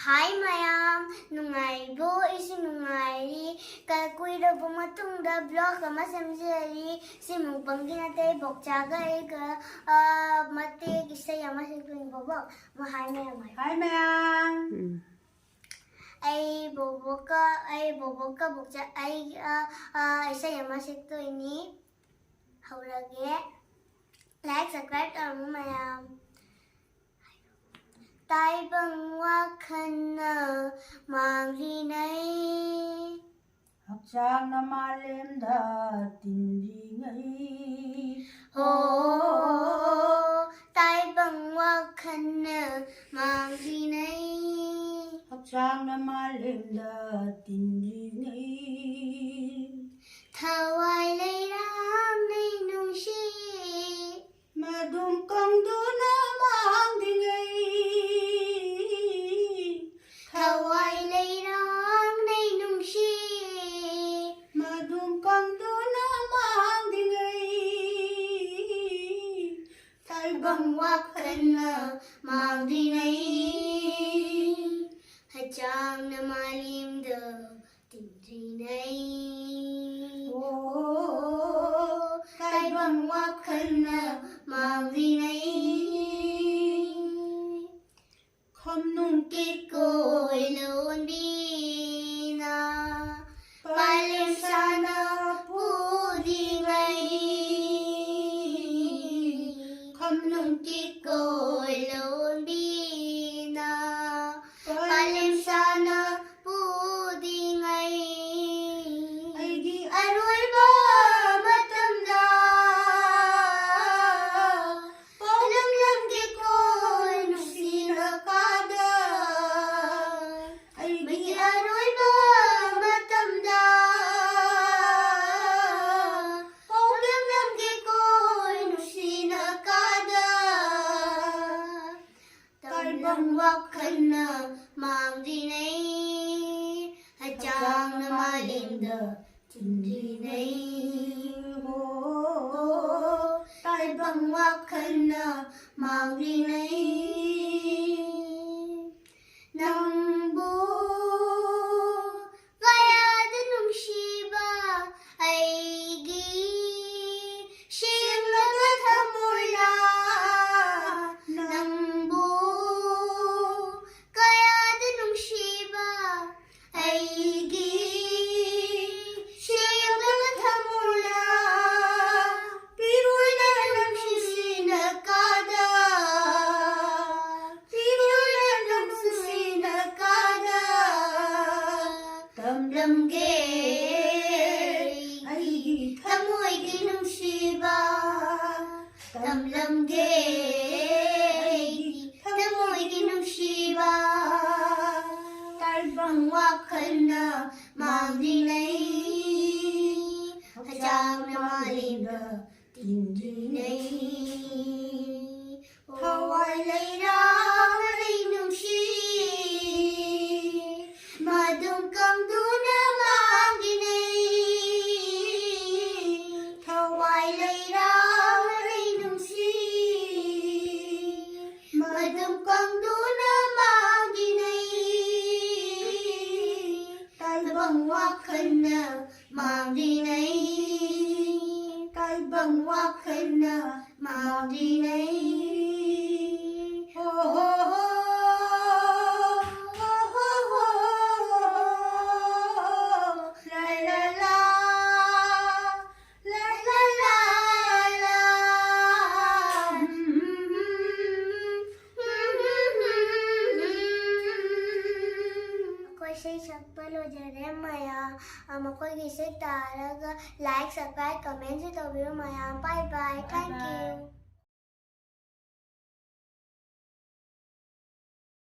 Hi mayam, nungaibo ising nungairi kuirabo matungda vlog ama samjari si mukbanggi natai bokchaga ega mate isai ama sikring bobo mo hi mayam. Hi mayam. Ai boboka bokcha ai isai ama sikto ini haurage like subscribe tamo mayam. Taibang wakhal mangrinai Hakchang na malemda tindringai. Taibang wakhal mangrinai Hakchang na malemda tindringai. Thawai leiram nei nungsi Madum kangduna mangringai. Thawai leiram nei nungsi Madum kangduna mangringai. Taibang wakhal mangrinai Hachang na malimda tindrinai Taibang wakhal mangrinai Khomnung kit koi lon bina Palim sana pudingai Khomnung kit koi lon bina Palim sana pudingai Aigi Aroiba matamda Palamlam di koi nusina kada Aigi aroiba matamda Palamlam di koi nusina kada Taibang wakhal mangrinai Hachang na malimda tindrinai Taibang wakhal mangrinai Nangbu kayada nungsiba aigi siyang nagtamula Nangbu kayada nungsiba aigi siyang nagtamula Piroy na nungsisina kada Piroy na nungsisina kada Tamlam ge aigi Tamoy ginungsiba Tamlam ge Tamoy ginungsiba Taibang wakhal mangrinai Hachang na malimda tindrinai Thawai leiram nei nungsi Madum kangduna mangrinai Thawai leiram nei nungsi Madum kangduna mangrinai Taibang wakhal mangrinai Taibang wakhal mangrinai La la la La la la la Ako'y isa'y sagpalo dyan maya ako'y gising taraga like, subscribe, comment sa video maya. Bye bye. Thank you.